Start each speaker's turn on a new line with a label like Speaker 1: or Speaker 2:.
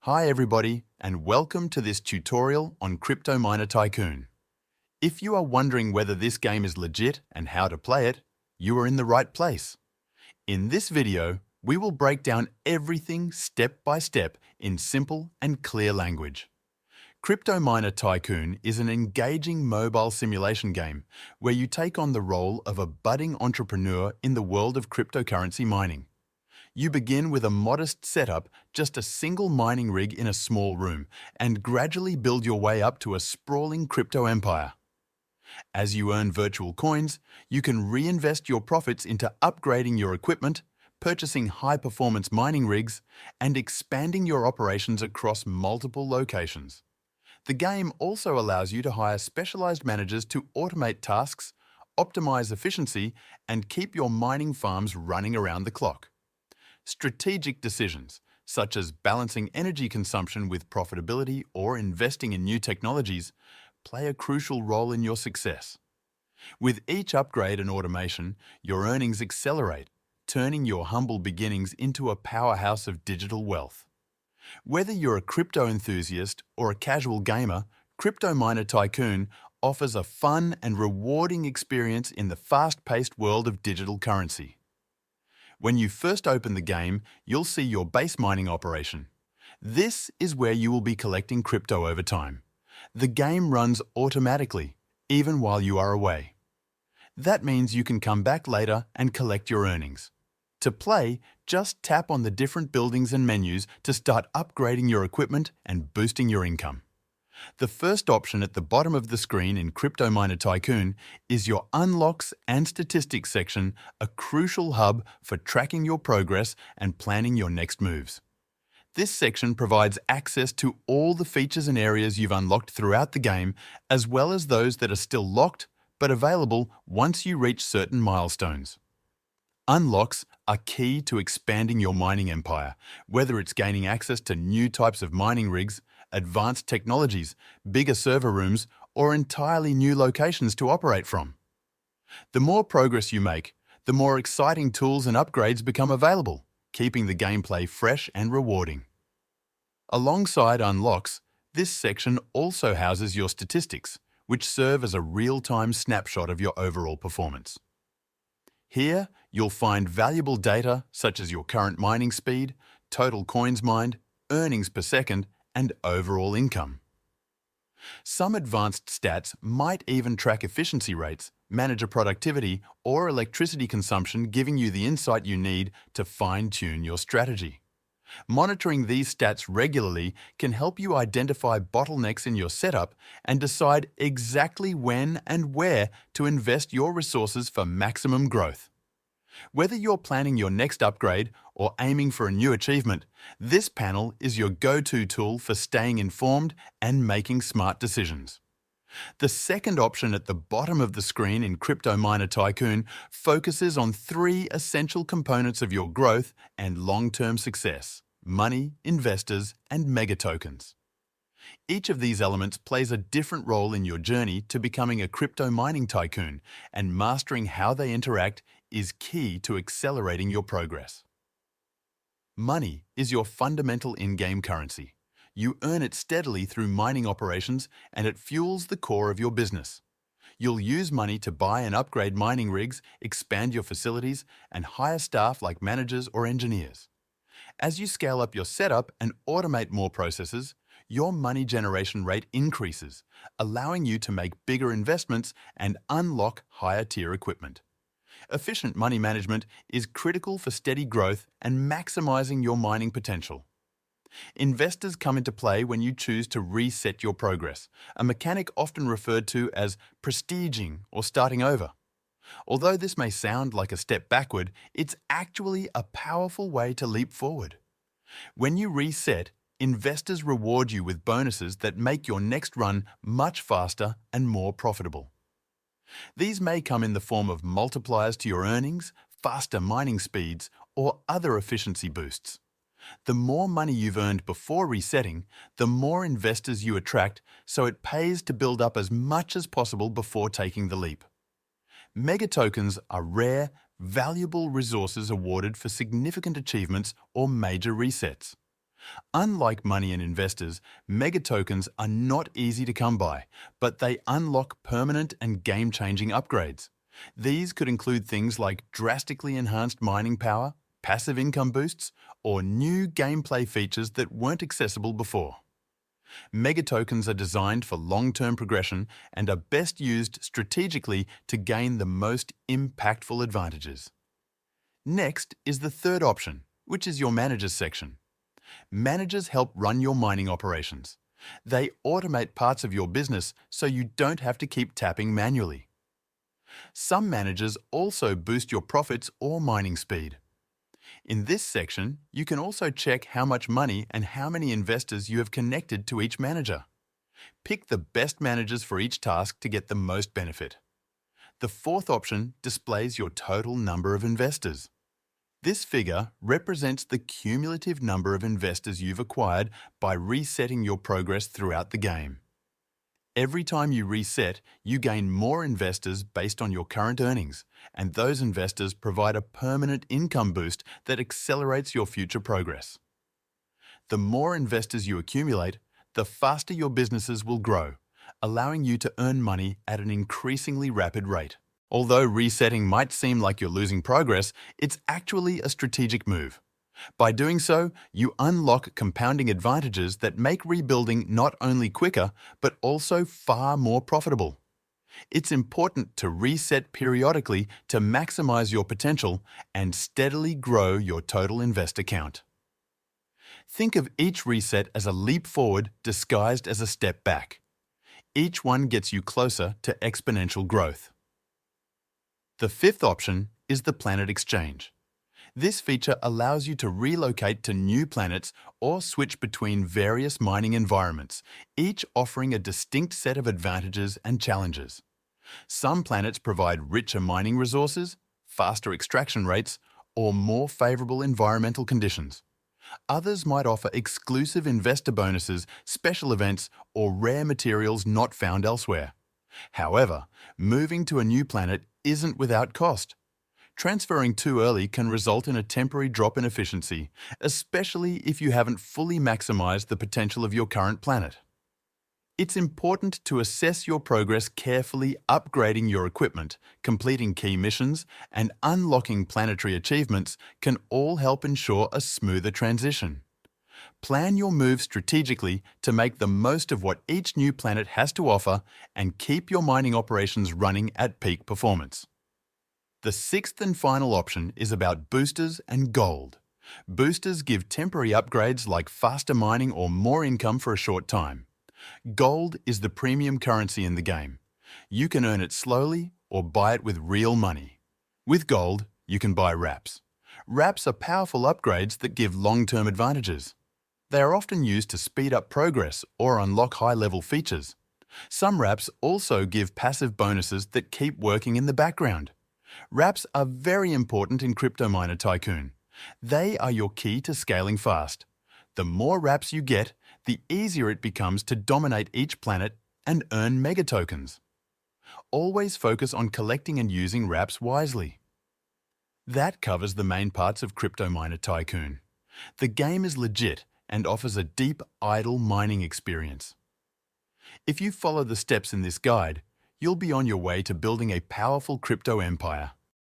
Speaker 1: Hi everybody, and welcome to this tutorial on Crypto Miner Tycoon. If you are wondering whether this game is legit and how to play it, you are in the right place. In this video, we will break down everything step by step in simple and clear language. Crypto Miner Tycoon is an engaging mobile simulation game where you take on the role of a budding entrepreneur in the world of cryptocurrency mining. You begin with a modest setup, just a single mining rig in a small room, and gradually build your way up to a sprawling crypto empire. As you earn virtual coins, you can reinvest your profits into upgrading your equipment, purchasing high-performance mining rigs, and expanding your operations across multiple locations. The game also allows you to hire specialized managers to automate tasks, optimize efficiency, and keep your mining farms running around the clock. Strategic decisions, such as balancing energy consumption with profitability or investing in new technologies, play a crucial role in your success. With each upgrade and automation, your earnings accelerate, turning your humble beginnings into a powerhouse of digital wealth. Whether you're a crypto enthusiast or a casual gamer, Crypto Miner Tycoon offers a fun and rewarding experience in the fast-paced world of digital currency. When you first open the game, you'll see your base mining operation. This is where you will be collecting crypto over time. The game runs automatically, even while you are away. That means you can come back later and collect your earnings. To play, just tap on the different buildings and menus to start upgrading your equipment and boosting your income. The first option at the bottom of the screen in Crypto Miner Tycoon is your Unlocks and Statistics section, a crucial hub for tracking your progress and planning your next moves. This section provides access to all the features and areas you've unlocked throughout the game, as well as those that are still locked but available once you reach certain milestones. Unlocks are key to expanding your mining empire, whether it's gaining access to new types of mining rigs, advanced technologies, bigger server rooms, or entirely new locations to operate from. The more progress you make, the more exciting tools and upgrades become available, keeping the gameplay fresh and rewarding. Alongside Unlocks, this section also houses your statistics, which serve as a real-time snapshot of your overall performance. Here, you'll find valuable data such as your current mining speed, total coins mined, earnings per second, and overall income. Some advanced stats might even track efficiency rates, manager productivity, or electricity consumption, giving you the insight you need to fine-tune your strategy. Monitoring these stats regularly can help you identify bottlenecks in your setup and decide exactly when and where to invest your resources for maximum growth. Whether you're planning your next upgrade or aiming for a new achievement, this panel is your go-to tool for staying informed and making smart decisions. The second option at the bottom of the screen in Crypto Miner Tycoon focuses on three essential components of your growth and long-term success: money, investors, and mega tokens. Each of these elements plays a different role in your journey to becoming a crypto mining tycoon, and mastering how they interact is key to accelerating your progress. Money is your fundamental in-game currency. You earn it steadily through mining operations, and it fuels the core of your business. You'll use money to buy and upgrade mining rigs, expand your facilities, and hire staff like managers or engineers. As you scale up your setup and automate more processes, your money generation rate increases, allowing you to make bigger investments and unlock higher-tier equipment. Efficient money management is critical for steady growth and maximizing your mining potential. Investors come into play when you choose to reset your progress, a mechanic often referred to as prestiging or starting over. Although this may sound like a step backward, it's actually a powerful way to leap forward. When you reset, investors reward you with bonuses that make your next run much faster and more profitable. These may come in the form of multipliers to your earnings, faster mining speeds, or other efficiency boosts. The more money you've earned before resetting, the more investors you attract, so it pays to build up as much as possible before taking the leap. Mega tokens are rare, valuable resources awarded for significant achievements or major resets. Unlike money and investors, mega tokens are not easy to come by, but they unlock permanent and game-changing upgrades. These could include things like drastically enhanced mining power, passive income boosts, or new gameplay features that weren't accessible before. Mega tokens are designed for long-term progression and are best used strategically to gain the most impactful advantages. Next is the third option, which is your managers section. Managers help run your mining operations. They automate parts of your business so you don't have to keep tapping manually. Some managers also boost your profits or mining speed. In this section, you can also check how much money and how many investors you have connected to each manager. Pick the best managers for each task to get the most benefit. The fourth option displays your total number of investors. This figure represents the cumulative number of investors you've acquired by resetting your progress throughout the game. Every time you reset, you gain more investors based on your current earnings, and those investors provide a permanent income boost that accelerates your future progress. The more investors you accumulate, the faster your businesses will grow, allowing you to earn money at an increasingly rapid rate. Although resetting might seem like you're losing progress, it's actually a strategic move. By doing so, you unlock compounding advantages that make rebuilding not only quicker, but also far more profitable. It's important to reset periodically to maximize your potential and steadily grow your total investor count. Think of each reset as a leap forward disguised as a step back. Each one gets you closer to exponential growth. The fifth option is the Planet Exchange. This feature allows you to relocate to new planets or switch between various mining environments, each offering a distinct set of advantages and challenges. Some planets provide richer mining resources, faster extraction rates, or more favorable environmental conditions. Others might offer exclusive investor bonuses, special events, or rare materials not found elsewhere. However, moving to a new planet isn't without cost. Transferring too early can result in a temporary drop in efficiency, especially if you haven't fully maximized the potential of your current planet. It's important to assess your progress carefully, upgrading your equipment, completing key missions, and unlocking planetary achievements can all help ensure a smoother transition. Plan your move strategically to make the most of what each new planet has to offer and keep your mining operations running at peak performance. The sixth and final option is about boosters and gold. Boosters give temporary upgrades like faster mining or more income for a short time. Gold is the premium currency in the game. You can earn it slowly or buy it with real money. With gold, you can buy wraps. Wraps are powerful upgrades that give long-term advantages. They are often used to speed up progress or unlock high-level features. Some wraps also give passive bonuses that keep working in the background. Wraps are very important in Crypto Miner Tycoon. They are your key to scaling fast. The more wraps you get, the easier it becomes to dominate each planet and earn mega tokens. Always focus on collecting and using wraps wisely. That covers the main parts of Crypto Miner Tycoon. The game is legit and offers a deep, idle mining experience. If you follow the steps in this guide, you'll be on your way to building a powerful crypto empire.